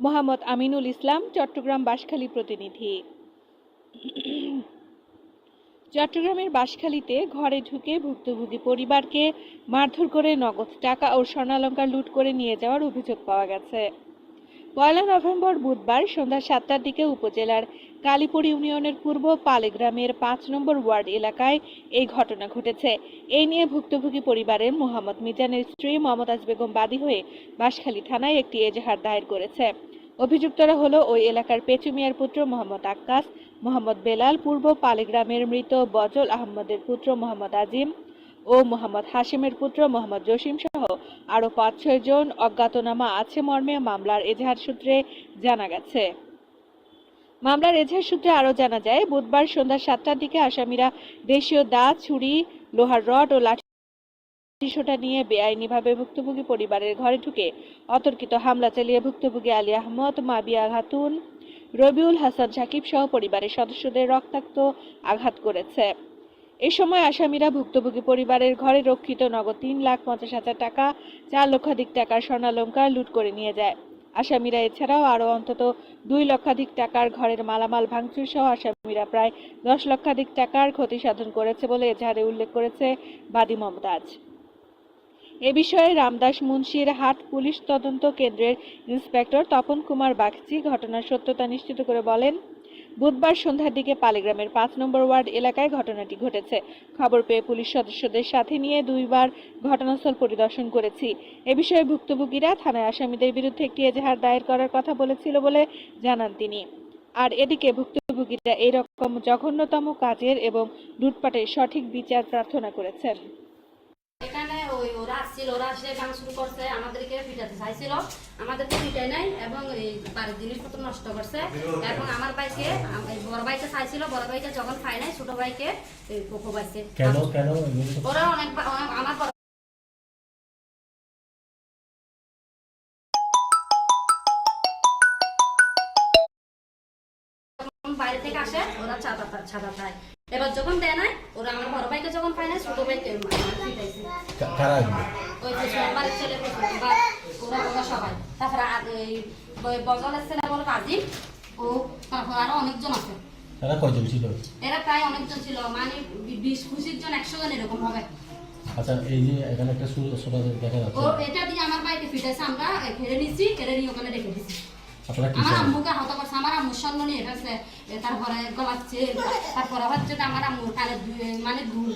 মোহাম্মদ আমিনুল ইসলাম, চট্টগ্রাম বাঁশখালী প্রতিনিধি। চট্টগ্রামের বাঁশখালীতে ঘরে ঢুকে ভুক্তভোগী পরিবারকে মারধর করে নগদ টাকা ও স্বর্ণালংকার লুট করে নিয়ে যাওয়ার অভিযোগ পাওয়া গেছে। ১ নভেম্বর বুধবার সন্ধ্যা ৭টার দিকে উপজেলার কালীপুর ইউনিয়নের পূর্ব পালেগ্রামের ৫ নম্বর ওয়ার্ড এলাকায় এই ঘটনা ঘটেছে। এই নিয়ে ভুক্তভোগী পরিবারের মোহাম্মদ মিজানের স্ত্রী মমতাজ বেগম বাদী হয়ে বাঁশখালী থানায় একটি এজাহার দায়ের করেছে। অভিযুক্তরা হলো ওই এলাকার পেচু মিয়ার পুত্র মোহাম্মদ আক্কাস, মোহাম্মদ বেলাল, পূর্ব পালেগ্রামের মৃত বজল আহমদের পুত্র মোহাম্মদ আজিম ও মোহাম্মদ হাশিমের পুত্র মোহাম্মদ জসিম সহ আরও ৫-৬ জন অজ্ঞাতনামা আছে মর্মে মামলার এজাহার সূত্রে জানা গেছে। মামলার এজাহার সূত্রে আরও জানা যায়, বুধবার সন্ধ্যা ৭টার দিকে আসামিরা দেশীয় দা, ছুরি, লোহার রড ও লাঠি সোটা নিয়ে বেআইনিভাবে ভুক্তভোগী পরিবারের ঘরে ঢুকে অতর্কিত হামলা চালিয়ে ভুক্তভোগী আলী আহমদ, মাবিয়া খাতুন, রবিউল হাসান সাকিব সহ পরিবারের সদস্যদের রক্তাক্ত আঘাত করেছে। এ সময় আসামিরা ভুক্তভোগী পরিবারের ঘরে রক্ষিত নগদ ৩,৫০,০০০ টাকা, ৪ লক্ষাধিক টাকার স্বর্ণালংকার লুট করে নিয়ে যায়। আসামিরা এছাড়াও আরও অন্তত ২ লক্ষাধিক টাকার ঘরের মালামাল ভাঙচুর সহ আসামিরা প্রায় ১০ লক্ষাধিক টাকার ক্ষতি সাধন করেছে বলে এজাহারে উল্লেখ করেছে বাদী মমতাজ। এ বিষয়ে রামদাস মুন্সির হাট পুলিশ তদন্ত কেন্দ্রের ইন্সপেক্টর তপন কুমার বাগচি ঘটনার সত্যতা নিশ্চিত করে বলেন, বুধবার সন্ধ্যার দিকে পালেগ্রামের ৫ নম্বর ওয়ার্ড এলাকায় ঘটনাটি ঘটেছে। খবর পেয়ে পুলিশ সদস্যদের সাথে নিয়ে ২ বার ঘটনাস্থল পরিদর্শন করেছি। এ বিষয়ে ভুক্তভোগীরা থানায় আসামিদের বিরুদ্ধে একটি এজাহার দায়ের করার কথা বলেছিল বলে জানান তিনি। আর এদিকে ভুক্তভোগীরা এইরকম জঘন্যতম কাজের এবং লুটপাটের সঠিক বিচার প্রার্থনা করেছেন। এখানে ওরা আসছিল, ওরা আসলে ভাঙচুর করছে, আমাদেরকে পিটাতে চাইছিল, আমাদেরকে পিটাই নাই এবং এই বাড়ির জিনিসপত্র নষ্ট করছে। এবং আমার ভাইকে, বড় ভাইকে চাইছিল, বড় ভাইকে যখন পাই নাই ছোট ভাইকে পোকো পাইছে। ওরা অনেক আমার বাইরে থেকে আসে, ওরা ছাদা খায়। এবার যখন দেয় নাই, ওরা আমার বড় ভাইকে যখন পাই নাই ছোট ভাইকে পিটাইছে। ওই বাড়ির ছেলে বা ওরা সবাই। তারপরে বজলের ছেলে বলো আজিম ও, তারপর আরো অনেকজন আছে। এরা কয়জন ছিল? এরা প্রায় অনেকজন ছিল, মানে ২০-২৫ জন, ১০০ জন এরকম হবে। আচ্ছা, এই যে এখানে একটা সোটা দেখা যাচ্ছে, ও এটা দিয়ে আমার বাড়িতে ফিটাইছে, আমরা ঘেরে নিছি, ঘেরে নিয়ে ওখানে রেখে দিছি। আপনারা কি আমার আম্মুকে আহত করছে, আমার আম্মুর স্বর্ণ নিয়ে ফেলছে, তারপরে গলাচ্ছে, তারপরে হচ্ছে আমার আম্মুর কানে মানে দুল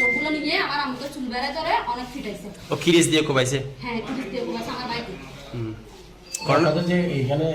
ওগুলো নিয়ে আমার আম্মুকে চুল বেড়ে ধরে অনেক ফিটাইছে। ও কিরিস দিয়ে কোবাইছে? হ্যাঁ, কিরিস দিয়ে কোবাইছে আমার বাড়িতে। যে এখানে